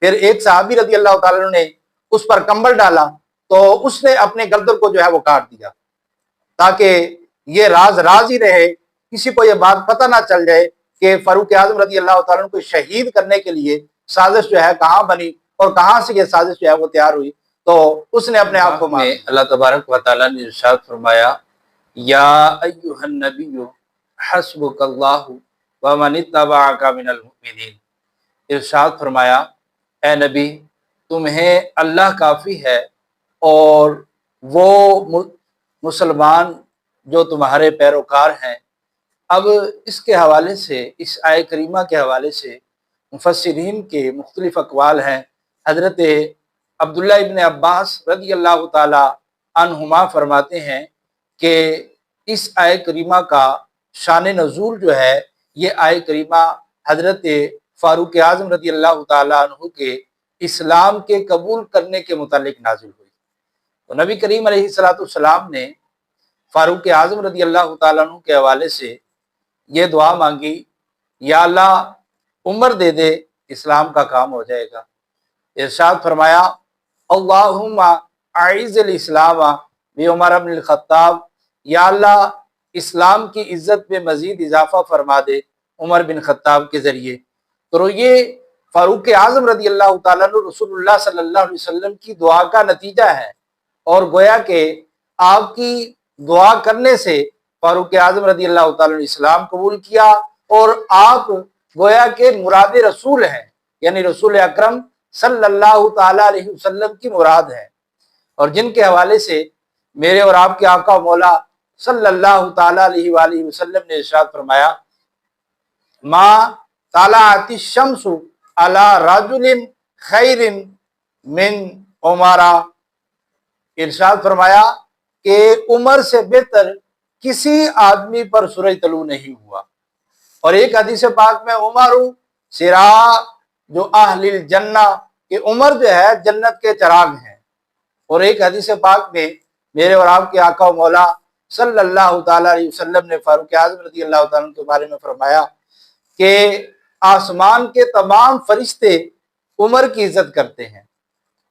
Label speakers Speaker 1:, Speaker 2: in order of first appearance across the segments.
Speaker 1: پھر ایک صحابی رضی اللہ تعالیٰ عنہ نے اس پر کمبل ڈالا تو اس نے اپنے گردن کو جو ہے وہ کاٹ دیا، تاکہ یہ راز راز ہی رہے، کسی کو یہ بات پتہ نہ چل جائے کہ فاروق اعظم رضی اللہ تعالیٰ عنہ کو شہید کرنے کے لیے سازش جو ہے کہاں بنی اور کہاں سے یہ سازش جو ہے وہ تیار ہوئی۔ تو اس نے اپنے آپ کو
Speaker 2: میں اللہ تبارک و تعالیٰ نے ارشاد فرمایا، یا ایھا النبی حسبک اللہ ومن اتبعک من المؤمنین، ارشاد فرمایا اے نبی تمہیں اللہ کافی ہے اور وہ مسلمان جو تمہارے پیروکار ہیں۔ اب اس کے حوالے سے، اس آیہ کریمہ کے حوالے سے مفسرین کے مختلف اقوال ہیں۔ حضرت عبداللہ ابن عباس رضی اللہ تعالی عنہما فرماتے ہیں کہ اس آیہ کریمہ کا شان نزول جو ہے، یہ آیہ کریمہ حضرت فاروق اعظم رضی اللہ تعالی عنہ کے اسلام کے قبول کرنے کے متعلق نازل ہوئی۔ تو نبی کریم علیہ السلام نے فاروق اعظم رضی اللہ تعالیٰ عنہ کے حوالے سے یہ دعا مانگی، یا اللہ عمر دے دے، اسلام کا کام ہو جائے گا۔ ارشاد فرمایا، اللہم اعز الاسلام بعمر بن الخطاب، یا اللہ اسلام کی عزت میں مزید اضافہ فرما دے عمر بن خطاب کے ذریعے۔ تو یہ فاروق اعظم رضی اللہ تعالیٰ عنہ رسول اللہ صلی اللہ علیہ وسلم کی دعا کا نتیجہ ہے، اور گویا کہ آپ کی دعا کرنے سے فاروق اعظم رضی اللہ تعالیٰ نے اسلام قبول کیا، اور آپ گویا کہ مراد رسول ہیں، یعنی رسول اکرم صلی اللہ تعالیٰ علیہ وسلم کی مراد ہے، اور جن کے حوالے سے میرے اور آپ کے آقا و مولا صلی اللہ تعالیٰ علیہ وآلہ وسلم نے ارشاد فرمایا، ما طلعت الشمس علی رجل خیر من عمرہ، ارشاد فرمایا کہ عمر سے بہتر کسی آدمی پر سورج طلوع نہیں ہوا۔ اور ایک حدیث پاک میں عمر سراج جو اہل الجنہ، کہ عمر جو ہے جنت کے چراغ ہیں۔ اور ایک حدیث پاک میں میرے اور آپ کے آقا و مولا صلی اللہ تعالیٰ علیہ وسلم نے فاروق اعظم رضی اللہ تعالیٰ عنہ کے بارے میں فرمایا کہ آسمان کے تمام فرشتے عمر کی عزت کرتے ہیں،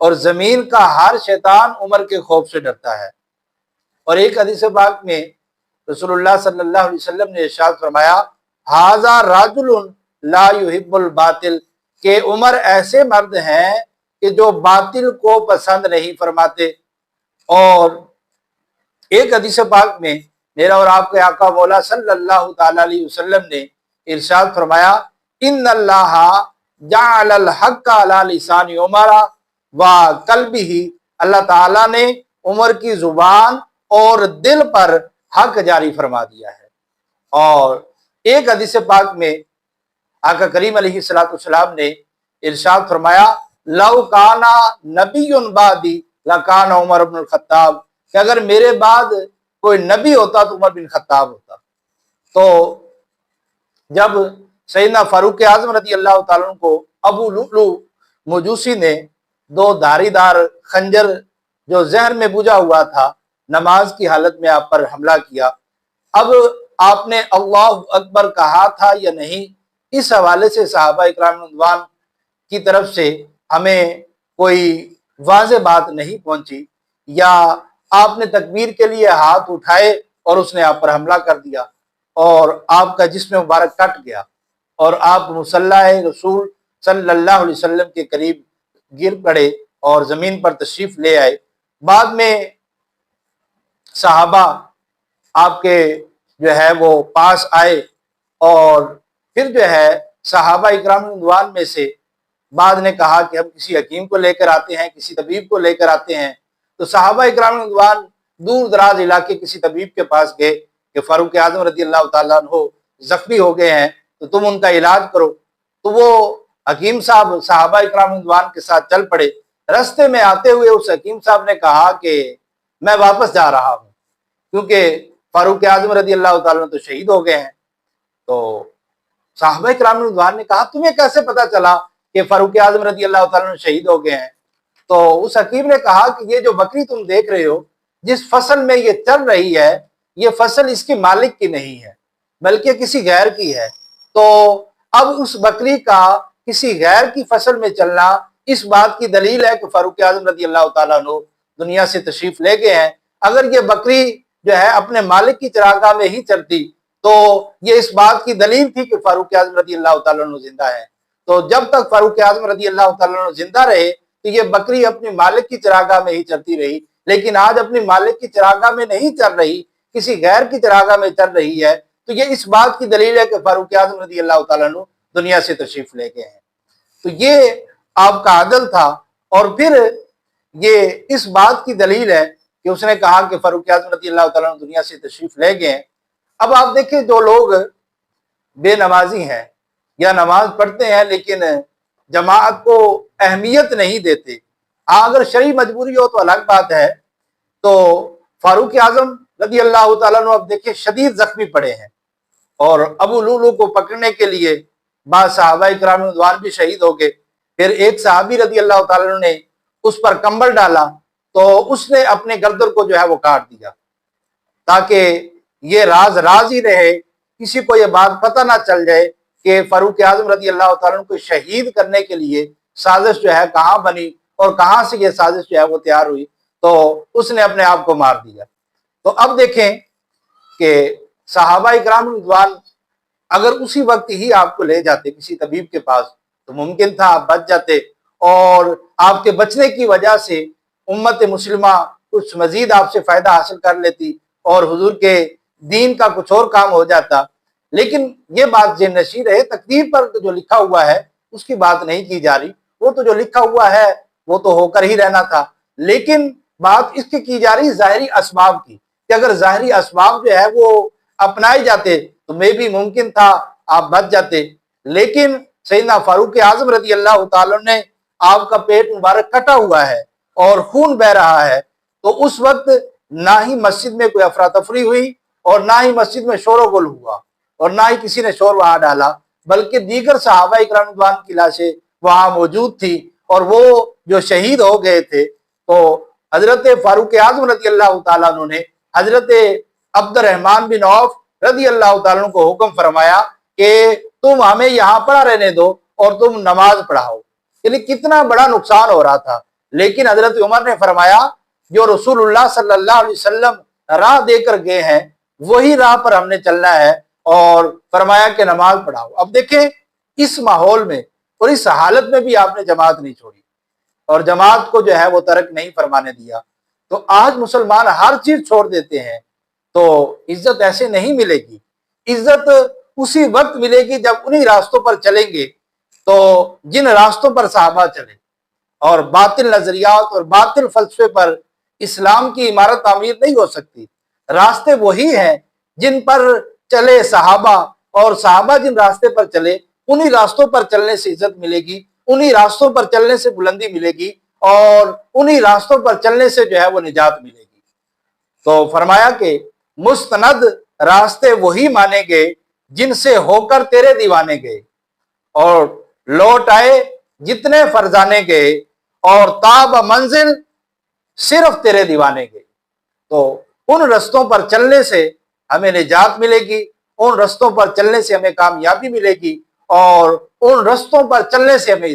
Speaker 2: اور زمین کا ہر شیطان عمر کے خوف سے ڈرتا ہے۔ اور ایک حدیث پاک میں رسول اللہ صلی اللہ علیہ وسلم نے ارشاد فرمایا، ھذا رجل لا يحب الباطل، کہ عمر ایسے مرد ہیں کہ جو باطل کو پسند نہیں فرماتے۔ اور ایک حدیث پاک میں میرا اور آپ کے آقا مولا صلی اللہ تعالی علیہ وسلم نے ارشاد فرمایا، ان اللہ جعل الحق علی لسان عمر و قلبہ، اللہ تعالیٰ نے عمر کی زبان اور دل پر حق جاری فرما دیا ہے۔ اور ایک حدیث پاک میں آقا کریم علیہ السلام نے ارشاد فرمایا، لو کانا نبی بعدی لکان عمر بن الخطاب، کہ اگر میرے بعد کوئی نبی ہوتا تو عمر بن خطاب ہوتا۔ تو جب سیدنا فاروق اعظم رضی اللہ تعالیٰ عنہ کو ابو لؤلؤ مجوسی نے دو دھاری دار خنجر جو ذہن میں بوجھا ہوا تھا، نماز کی حالت میں آپ پر حملہ کیا، اب آپ نے اللہ اکبر کہا تھا یا نہیں، اس حوالے سے صحابہ اکرام رضوان کی طرف سے ہمیں کوئی واضح بات نہیں پہنچی، یا آپ نے تکبیر کے لیے ہاتھ اٹھائے اور اس نے آپ پر حملہ کر دیا اور آپ کا جسم مبارک کٹ گیا، اور آپ مصلی رسول صلی اللہ علیہ وسلم کے قریب گر پڑے اور زمین پر تشریف لے آئے۔ بعد میں صحابہ آپ کے جو ہے وہ پاس آئے، اور پھر جو ہے صحابہ اکرام رضوان میں سے بعد نے کہا کہ ہم کسی حکیم کو لے کر آتے ہیں، کسی طبیب کو لے کر آتے ہیں۔ تو صحابہ اکرام رضوان دور دراز علاقے کسی طبیب کے پاس گئے کہ فاروق اعظم رضی اللہ تعالیٰ عنہ زخمی ہو گئے ہیں تو تم ان کا علاج کرو۔ تو وہ حکیم صاحب صحابہ اکرام رضوان کے ساتھ چل پڑے۔ رستے میں آتے ہوئے اس حکیم صاحب نے کہا کہ میں واپس جا رہا ہوں، کیونکہ فاروق اعظم رضی اللہ تعالیٰ عنہ تو شہید ہو گئے ہیں۔ تو صحابہ اکرام رضوان نے کہا تمہیں کیسے پتا چلا کہ فاروق اعظم رضی اللہ تعالیٰ عنہ شہید ہو گئے ہیں؟ تو اس حکیم نے کہا کہ یہ جو بکری تم دیکھ رہے ہو، جس فصل میں یہ چل رہی ہے، یہ فصل اس کی مالک کی نہیں ہے بلکہ کسی غیر کی ہے۔ تو اب اس بکری کا کسی غیر کی فصل میں چلنا
Speaker 1: اس بات کی دلیل ہے کہ فاروق اعظم رضی اللہ تعالیٰ عنہ دنیا سے تشریف لے گئے ہیں۔ اگر یہ بکری جو ہے اپنے مالک کی چراگاہ میں ہی چرتی تو یہ اس بات کی دلیل تھی کہ فاروق اعظم رضی اللہ تعالیٰ عنہ زندہ ہے۔ تو جب تک فاروق اعظم رضی اللہ تعالیٰ عنہ زندہ رہے تو یہ بکری اپنی مالک کی چراگاہ میں ہی چرتی رہی، لیکن آج اپنی مالک کی چراگاہ میں نہیں چر رہی، کسی غیر کی چراگاہ میں چر رہی ہے، تو یہ اس بات کی دلیل ہے کہ فاروق اعظم رضی اللہ تعالیٰ عنہ دنیا سے تشریف لے گئے ہیں۔ تو یہ آپ کا عدل تھا، اور پھر یہ اس بات کی دلیل ہے کہ اس نے کہا کہ فاروق اعظم رضی اللہ تعالیٰ عنہ دنیا سے تشریف لے گئے ہیں۔ اب آپ دیکھیں جو لوگ بے نمازی ہیں یا نماز پڑھتے ہیں لیکن جماعت کو اہمیت نہیں دیتے، اگر شرعی مجبوری ہو تو الگ بات ہے۔ تو فاروق اعظم رضی اللہ تعالیٰ عنہ اب دیکھیں شدید زخمی پڑے ہیں، اور ابو لولو کو پکڑنے کے لیے بعض صحابہ کرام رضوان بھی شہید ہو گئے۔ پھر ایک صحابی رضی اللہ تعالیٰ عنہ نے اس پر کمبل ڈالا تو اس نے اپنے گردن کو جو ہے وہ کاٹ دیا، تاکہ یہ راز راز ہی رہے، کسی کو یہ بات پتہ نہ چل جائے کہ فاروق اعظم رضی اللہ تعالیٰ عنہ کو شہید کرنے کے لیے سازش جو ہے کہاں بنی اور کہاں سے یہ سازش جو ہے وہ تیار ہوئی، تو اس نے اپنے آپ کو مار دیا۔ تو اب دیکھیں کہ صحابہ اکرام رضوان اگر اسی وقت ہی آپ کو لے جاتے کسی طبیب کے پاس تو ممکن تھا آپ بچ جاتے، اور آپ کے بچنے کی وجہ سے امت مسلمہ کچھ مزید آپ سے فائدہ حاصل کر لیتی اور حضور کے دین کا کچھ اور کام ہو جاتا۔ لیکن یہ بات ذہن نشین رہے، تقدیر پر جو لکھا ہوا ہے اس کی بات نہیں کی جا رہی، وہ تو جو لکھا ہوا ہے وہ تو ہو کر ہی رہنا تھا، لیکن بات اس کی جا رہی ظاہری اسباب کی، کہ اگر ظاہری اسباب جو ہے وہ اپنائے جاتے تو میں بھی ممکن تھا آپ بچ جاتے۔ لیکن سیدنا فاروق اعظم رضی اللہ تعالیٰ نے آپ کا پیٹ مبارک کٹا ہوا ہے اور خون بہ رہا ہے، تو اس وقت نہ ہی مسجد میں کوئی افراتفری ہوئی اور نہ ہی مسجد میں شور و غل ہوا اور نہ ہی کسی نے شور وہاں ڈالا، بلکہ دیگر صحابہ اکرام رضوان کی لاشیں وہاں موجود تھی اور وہ جو شہید ہو گئے تھے۔ تو حضرت فاروق اعظم رضی اللہ تعالیٰ عنہ نے حضرت عبد الرحمن بن عوف رضی اللہ تعالیٰ عنہ کو حکم فرمایا کہ تم ہمیں یہاں پڑا رہنے دو اور تم نماز پڑھاؤ۔ یعنی کتنا بڑا نقصان ہو رہا تھا، لیکن حضرت عمر نے فرمایا جو رسول اللہ صلی اللہ علیہ وسلم راہ دے کر گئے ہیں وہی راہ پر ہم نے چلنا ہے، اور فرمایا کہ نماز پڑھاؤ۔ اب دیکھیں اس ماحول میں اور اس حالت میں بھی آپ نے جماعت نہیں چھوڑی اور جماعت کو جو ہے وہ ترک نہیں فرمانے دیا۔ تو آج مسلمان ہر چیز چھوڑ دیتے ہیں تو عزت ایسے نہیں ملے گی، عزت اسی وقت ملے گی جب انہی راستوں پر چلیں گے، تو جن راستوں پر صحابہ چلے، اور باطل نظریات اور باطل فلسفے پر اسلام کی عمارت تعمیر نہیں ہو سکتی۔ راستے وہی ہیں جن پر چلے صحابہ، اور صحابہ جن راستے پر چلے انہی راستوں پر چلنے سے عزت ملے گی، انہی راستوں پر چلنے سے بلندی ملے گی، اور انہی راستوں پر چلنے سے جو ہے وہ نجات ملے گی۔ تو فرمایا کہ مستند راستے وہی مانے گئے جن سے ہو کر تیرے دیوانے گئے، اور لوٹ آئے جتنے فرزانے گئے، اور تاب منزل صرف تیرے دیوانے گئے۔ تو ان رستوں پر چلنے سے ہمیں نجات ملے گی، ان رستوں پر چلنے سے ہمیں کامیابی ملے گی، اور ان رستوں پر چلنے سے ہمیں